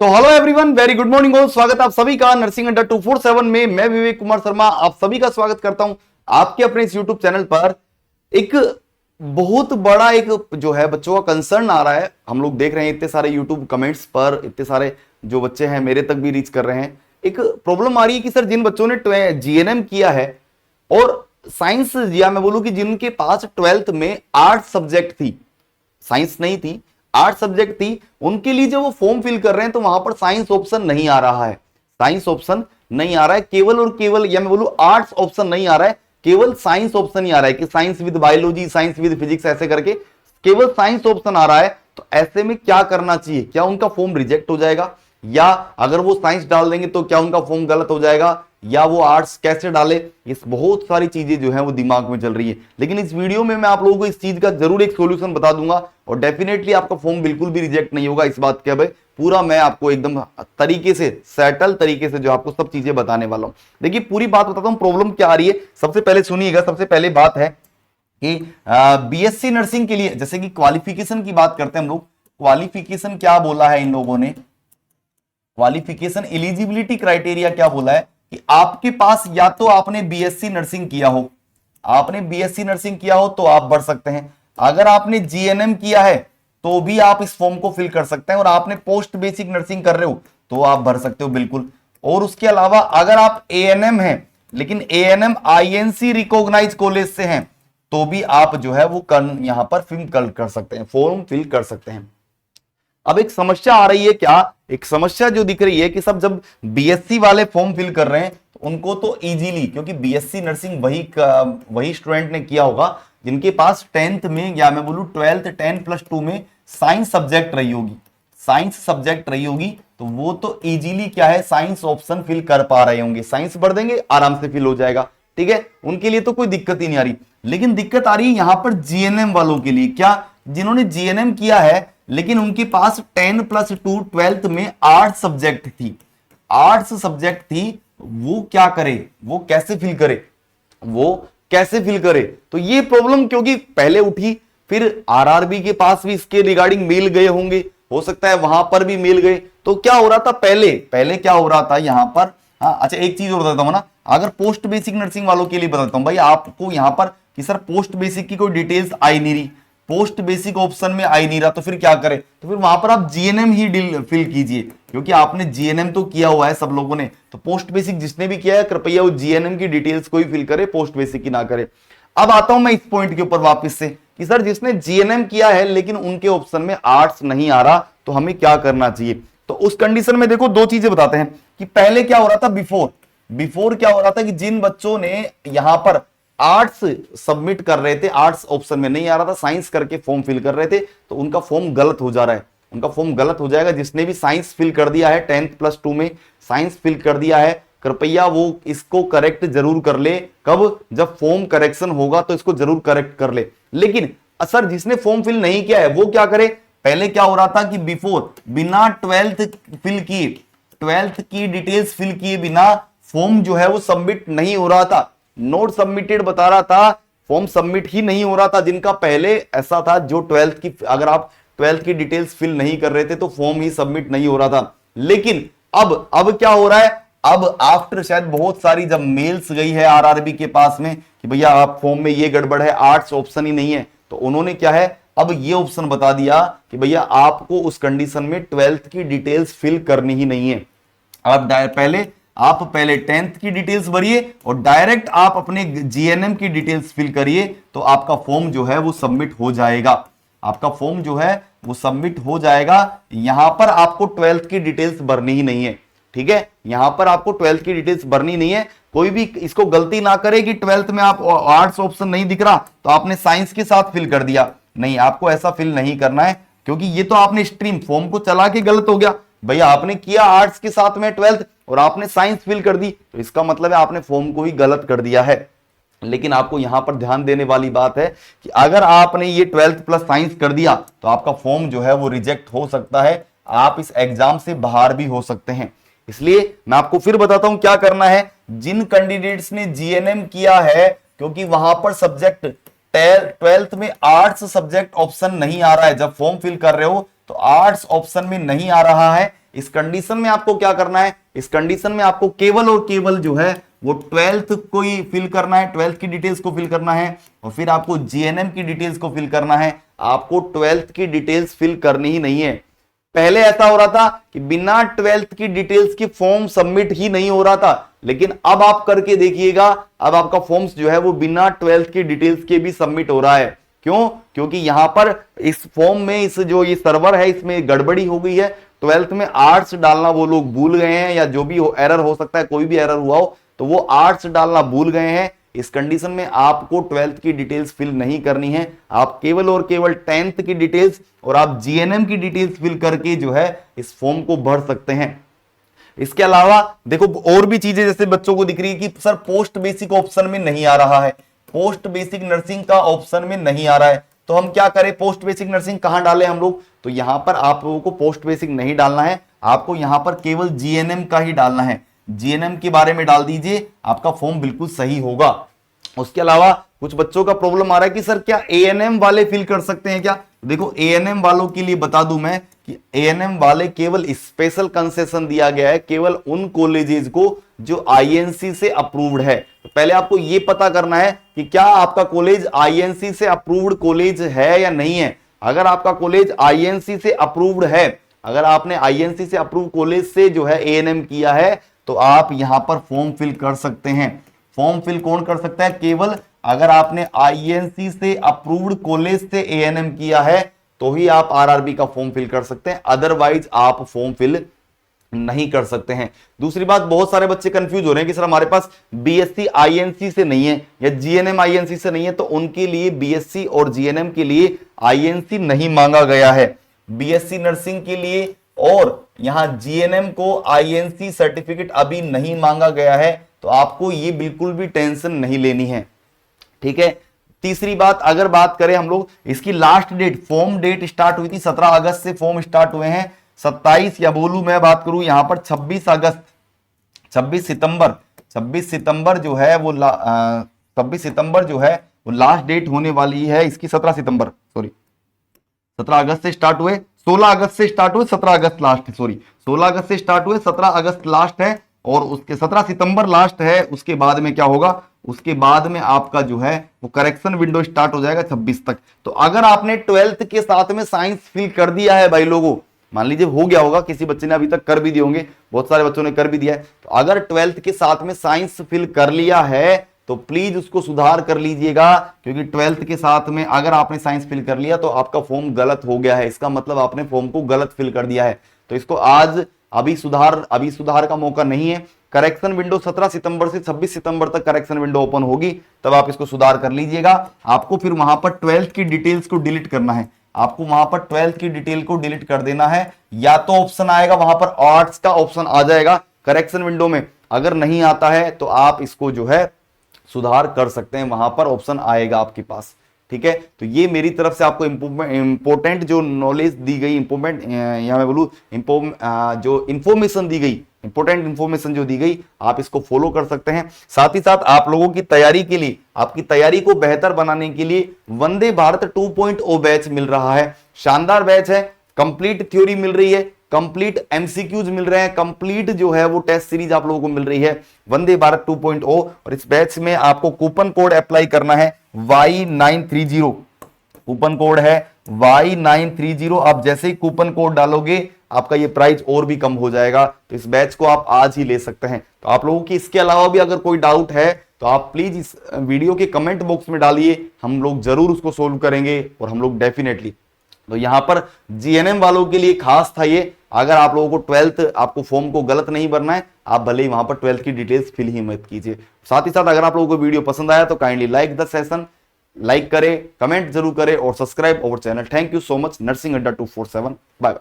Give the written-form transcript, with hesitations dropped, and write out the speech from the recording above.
तो hello everyone, very good morning हो। स्वागत आप सभी का नर्सिंग अड्डा 247 में। मैं विवेक कुमार शर्मा आप सभी का स्वागत करता हूं आपके अपने इस यूट्यूब चैनल पर। एक बहुत बड़ा एक जो है बच्चों का कंसर्न आ रहा है। हम लोग देख रहे हैं इतने सारे यूट्यूब कमेंट्स पर, इतने सारे जो बच्चे हैं मेरे तक भी रीच कर रहे हैं। एक प्रॉब्लम आ रही है कि सर जिन बच्चों ने जीएनएम किया है और साइंस, या मैं बोलूं कि जिनके पास 12th में आर्ट सब्जेक्ट थी, साइंस नहीं थी, आर्ट सब्जेक्ट थी, उनके लिए जब वो फॉर्म फिल कर रहे हैं तो वहां पर साइंस ऑप्शन नहीं आ रहा है। साइंस ऑप्शन नहीं आ रहा है, केवल और केवल, या मैं बोलूं आर्ट्स ऑप्शन नहीं आ रहा है, केवल साइंस ऑप्शन ही आ रहा है कि science with biology, science with physics, ऐसे करके केवल साइंस ऑप्शन आ रहा है। तो ऐसे में क्या करना चाहिए? क्या उनका फॉर्म रिजेक्ट हो जाएगा, या अगर वो साइंस डाल देंगे तो क्या उनका फॉर्म गलत हो जाएगा, या वो आर्ट्स कैसे डाले? ये बहुत सारी चीजें जो है वो दिमाग में चल रही है। लेकिन इस वीडियो में मैं आप लोगों को इस चीज का जरूर एक सॉल्यूशन बता दूंगा और डेफिनेटली आपका फॉर्म बिल्कुल भी रिजेक्ट नहीं होगा। इस बात के भाई पूरा मैं आपको एकदम तरीके से, सेटल तरीके से जो आपको सब चीजें बताने वाला हूं। देखिए पूरी बात बताता हूं प्रॉब्लम क्या आ रही है। सबसे पहले सुनिएगा, सबसे पहले बात है कि बीएससी नर्सिंग के लिए जैसे कि क्वालिफिकेशन की बात करते हैं हम लोग। क्वालिफिकेशन क्या बोला है इन लोगों ने? क्वालिफिकेशन एलिजिबिलिटी क्राइटेरिया क्या बोला है कि आपके पास या तो आपने बीएससी नर्सिंग किया हो, आपने बीएससी नर्सिंग किया हो तो आप भर सकते हैं। अगर आपने जीएनएम किया है तो भी आप इस फॉर्म को फिल कर सकते हैं, और आपने पोस्ट बेसिक नर्सिंग कर रहे हो तो आप भर सकते हो बिल्कुल। और उसके अलावा अगर आप एएनएम हैं, लेकिन एएनएम आईएनसी रिकॉग्नाइज कॉलेज से हैं, तो भी आप जो है वो यहां पर फिल कर सकते हैं, फॉर्म फिल कर सकते हैं। अब एक समस्या आ रही है, क्या एक समस्या जो दिख रही है कि सब जब बीएससी वाले फॉर्म फिल कर रहे हैं तो उनको तो इजीली, क्योंकि बीएससी नर्सिंग वही स्टूडेंट ने किया होगा जिनके पास 10th में, या मैं बोलूं 12th 10+2 में साइंस सब्जेक्ट रही होगी, साइंस सब्जेक्ट रही होगी, तो वो तो इजीली क्या है, साइंस ऑप्शन फिल कर पा रहे होंगे। साइंस भर देंगे, आराम से फिल हो जाएगा, ठीक है, उनके लिए तो कोई दिक्कत ही नहीं आ रही। लेकिन दिक्कत आ रही है यहां पर जीएनएम वालों के लिए। क्या? जिन्होंने जीएनएम किया है लेकिन उनके पास 10+2 12th में आर्ट्स सब्जेक्ट थी, आर्ट्स सब्जेक्ट थी, वो क्या करे, वो कैसे फिल करे, वो कैसे फिल करे? तो ये प्रॉब्लम क्योंकि पहले उठी, फिर आरआरबी के पास भी इसके रिगार्डिंग मेल गए होंगे, हो सकता है वहां पर भी मेल गए। तो क्या हो रहा था पहले पहले क्या हो रहा था यहां पर? हाँ अच्छा, एक चीज और बताता हूं ना, अगर पोस्ट बेसिक नर्सिंग वालों के लिए बताता हूं भाई आपको यहां पर कि सर पोस्ट बेसिक की कोई डिटेल्स आई नहीं रही, पोस्ट बेसिक ऑप्शन में आई नहीं रहा, तो फिर क्या करें? तो फिर वहां पर आप जीएनएम ही फिल कीजिए, क्योंकि आपने जीएनएम तो किया हुआ है सब लोगों ने। तो पोस्ट बेसिक जिसने भी किया है कृपया वो जीएनएम की डिटेल्स को ही फिल करे, पोस्ट बेसिक की ना करे। अब आता हूं मैं इस पॉइंट के ऊपर वापस से कि सर जिसने जीएनएम किया है लेकिन उनके ऑप्शन में आर्ट्स नहीं आ रहा, तो हमें क्या करना चाहिए? तो उस कंडीशन में देखो दो चीजें बताते हैं कि पहले क्या हो रहा था, बिफोर क्या हो रहा था कि जिन बच्चों ने यहां पर आर्ट्स सबमिट कर रहे थे, आर्ट्स ऑप्शन में नहीं आ रहा था, साइंस करके फॉर्म फिल कर रहे थे, तो उनका फॉर्म गलत हो जा रहा है, उनका फॉर्म गलत हो जाएगा। जिसने भी साइंस फिल कर दिया है, 10+2 में साइंस फिल कर दिया है, कृपया वो इसको करेक्ट जरूर कर ले। कब? जब फॉर्म करेक्शन होगा तो इसको जरूर करेक्ट कर ले। लेकिन सर जिसने फॉर्म फिल नहीं किया है वो क्या करे? पहले क्या हो रहा था कि बिफोर बिना 12th फिल किए, 12th की डिटेल्स फिल किए बिना फॉर्म जो है वो सबमिट नहीं हो रहा था, नोट सबमिटेड बता रहा था, फॉर्म सबमिट ही नहीं हो रहा था। जिनका पहले ऐसा था, जो 12th की, अगर आप 12th की डिटेल्स फिल नहीं कर रहे थे तो फॉर्म ही सबमिट नहीं हो रहा था। लेकिन अब क्या हो रहा है? अब आफ्टर शायद बहुत सारी जब मेल्स गई है आरआरबी के पास में कि भैया आप फॉर्म में ये गड़बड़ है, आर्ट्स ऑप्शन ही नहीं है, तो उन्होंने क्या है, अब ये ऑप्शन बता दिया कि भैया आपको उस कंडीशन में 12th की डिटेल्स फिल करनी ही नहीं है। आप पहले 10th की डिटेल्स भरिए और डायरेक्ट आप अपने जीएनएम की डिटेल्स फिल करिए, तो आपका फॉर्म जो है वो सबमिट हो जाएगा, आपका फॉर्म जो है वो सबमिट हो जाएगा। यहां पर आपको 12th की डिटेल्स भरनी ही नहीं है, ठीक है, यहां पर आपको 12th की डिटेल्स भरनी नहीं है। कोई भी इसको गलती ना करे कि 12th में आप आर्ट्स ऑप्शन नहीं दिख रहा तो आपने साइंस के साथ फिल कर दिया, नहीं, आपको ऐसा फिल नहीं करना है, क्योंकि ये तो आपने स्ट्रीम फॉर्म को चला के गलत हो गया। भैया आपने किया आर्ट्स के साथ में 12th और आपने साइंस फिल कर दी, तो इसका मतलब है आपने फॉर्म को ही गलत कर दिया है। लेकिन आपको यहां पर ध्यान देने वाली बात है कि अगर आपने ये 12th प्लस साइंस कर दिया तो आपका फॉर्म जो है वो रिजेक्ट हो सकता है, आप इस एग्जाम से बाहर भी हो सकते हैं। इसलिए मैं आपको फिर बताता हूं क्या करना है। जिन कैंडिडेट्स ने जीएनएम किया है, क्योंकि वहां पर सब्जेक्ट 12th में आर्ट्स सब्जेक्ट ऑप्शन नहीं आ रहा है, जब फॉर्म फिल कर रहे हो तो आर्ट्स ऑप्शन में नहीं आ रहा है, इस कंडीशन में आपको क्या करना है, इस कंडीशन में आपको केवल और केवल जो है वो 12th को ही फिल करना है, 12th की डिटेल्स को फिल करना है और फिर आपको जीएनएम की डिटेल्स को फिल करना है। आपको 12th की डिटेल्स फिल करनी ही नहीं है। पहले ऐसा हो रहा था कि बिना 12th की डिटेल्स की फॉर्म सबमिट ही नहीं हो रहा था, लेकिन अब आप करके देखिएगा, अब आपका फॉर्म्स जो है वो बिना 12th की डिटेल्स के भी सबमिट हो रहा है। क्यों? क्योंकि यहां पर इस फॉर्म में इस जो ये सर्वर है इसमें गड़बड़ी हो गई है। 12th में आर्ट्स डालना वो लोग भूल गए हैं, या जो भी हो एरर हो सकता है, कोई भी एरर हुआ हो तो वो आर्ट्स डालना भूल गए हैं। इस कंडीशन में आपको 12th की डिटेल्स फिल नहीं करनी है, आप केवल और केवल 10th की डिटेल्स और आप जीएनएम की डिटेल्स फिल करके जो है इस फॉर्म को भर सकते हैं। इसके अलावा देखो और भी चीजें जैसे बच्चों को दिख रही है कि सर पोस्ट बेसिक ऑप्शन में नहीं आ रहा है, पोस्ट बेसिक नर्सिंग का ऑप्शन में नहीं आ रहा है, तो हम क्या करें, पोस्ट बेसिक नर्सिंग कहां डालें हम लोग? तो यहां पर आप लोगों को पोस्ट बेसिक नहीं डालना है, आपको यहां पर केवल जीएनएम का ही डालना है। जीएनएम के बारे में डाल दीजिए, आपका फॉर्म बिल्कुल सही होगा। उसके अलावा कुछ बच्चों का प्रॉब्लम आ रहा है कि सर क्या एएनएम वाले फिल कर सकते हैं क्या? देखो एएनएम वालों के लिए बता दूं मैं कि एएनएम वाले केवल स्पेशल कंसेशन दिया गया है केवल उन कॉलेजेस को जो आईएनसी से अप्रूव्ड है। तो पहले आपको यह पता करना है कि क्या आपका कॉलेज आईएनसी से अप्रूव्ड कॉलेज है या नहीं है। अगर आपका कॉलेज आईएनसी से अप्रूव्ड है, अगर आपने आईएनसी से अप्रूव्ड कॉलेज से जो है एएनएम किया है तो आप यहां पर फॉर्म फिल कर सकते हैं। फॉर्म फिल कौन कर सकता है? केवल अगर आपने आईएनसी से अप्रूव्ड कॉलेज से एएनएम किया है तो ही आप आरआरबी का फॉर्म फिल कर सकते हैं, अदरवाइज आप फॉर्म फिल नहीं कर सकते हैं। दूसरी बात, बहुत सारे बच्चे कंफ्यूज हो रहे हैं कि सर हमारे पास बीएससी आईएनसी से नहीं है या जीएनएम आईएनसी से नहीं है, तो उनके लिए बीएससी और जीएनएम के लिए आईएनसी नहीं मांगा गया है। बीएससी नर्सिंग के लिए और यहां जीएनएम को आईएनसी सर्टिफिकेट अभी नहीं मांगा गया है, तो आपको ये बिल्कुल भी टेंशन नहीं लेनी है, ठीक है। तीसरी बात, अगर बात करें हम लोग इसकी last date, form date start हुई थी 17 अगस्त से फॉर्म स्टार्ट हुए हैं 27, या बोलूं मैं बात करूं यहां पर 26 सितंबर जो है वो 26 सितंबर जो है वो लास्ट डेट होने वाली है इसकी। 17 अगस्त से स्टार्ट हुए, 16 अगस्त से स्टार्ट हुए, 17 अगस्त लास्ट, 16 अगस्त से स्टार्ट हुए, 17 अगस्त लास्ट है और उसके 17 सितंबर लास्ट है। उसके बाद में क्या होगा, उसके बाद में आपका जो है वो करेक्शन विंडो स्टार्ट हो जाएगा 26 तक। तो अगर आपने 12th के साथ में साइंस फिल कर दिया है भाई लोगों, मान लीजिए हो गया होगा, किसी बच्चे ने अभी तक कर भी दिए होंगे, बहुत सारे बच्चों ने कर भी दिया है, तो अगर 12th के साथ में साइंस फिल कर लिया है तो प्लीज उसको सुधार कर लीजिएगा, क्योंकि 12th के साथ में अगर आपने साइंस फिल कर लिया तो आपका फॉर्म गलत हो गया है, इसका मतलब आपने फॉर्म को गलत फिल कर दिया है। तो इसको आज अभी सुधार का मौका नहीं है। करेक्शन विंडो 17 सितंबर से 26 सितंबर तक करेक्शन विंडो ओपन होगी, तब आप इसको सुधार कर लीजिएगा। आपको फिर वहां पर 12th की डिटेल्स को डिलीट करना है, आपको वहां पर 12th की डिटेल को डिलीट कर देना है, या तो ऑप्शन आएगा वहां पर आर्ट्स का ऑप्शन आ जाएगा करेक्शन विंडो में, अगर नहीं आता है तो आप इसको जो है सुधार कर सकते हैं, वहां पर ऑप्शन आएगा आपके पास, ठीक है। तो ये मेरी तरफ से आपको इंपोर्टेंट जो नॉलेज दी गई, इंपोर्टेंट या मैं बोलूं जो इंफॉर्मेशन दी गई, इंपोर्टेंट इंफॉर्मेशन जो दी गई, आप इसको फॉलो कर सकते हैं। साथ ही साथ आप लोगों की तैयारी के लिए, आपकी तैयारी को बेहतर बनाने के लिए वंदे भारत 2.0 बैच मिल रहा है। शानदार बैच है, कंप्लीट थ्योरी मिल रही है, कंप्लीट एमसीक्यूज मिल रहे हैं, कंप्लीट जो है वो टेस्ट सीरीज आप लोगों को मिल रही है वंदे भारत 2.0। और इस बैच में आपको कूपन कोड अप्लाई करना है Y930, कूपन कोड है Y930। आप जैसे ही कूपन कोड डालोगे आपका ये प्राइस और भी कम हो जाएगा, तो इस बैच को आप आज ही ले सकते हैं। तो आप लोगों की इसके अलावा भी अगर कोई डाउट है तो आप प्लीज इस वीडियो के कमेंट बॉक्स में डालिए, हम लोग जरूर उसको सोल्व करेंगे, और हम लोग डेफिनेटली। तो यहां पर जीएनएम वालों के लिए खास था ये, अगर आप लोगों को 12th आपको फॉर्म को गलत नहीं भरना है, आप भले ही वहां पर 12th की डिटेल्स फिल ही मत कीजिए। साथ ही साथ अगर आप लोगों को वीडियो पसंद आया तो kindly like the session, like करें, कमेंट जरूर करें और subscribe our channel. Thank you so much. Nursing अड्डा 247, बाय बाय।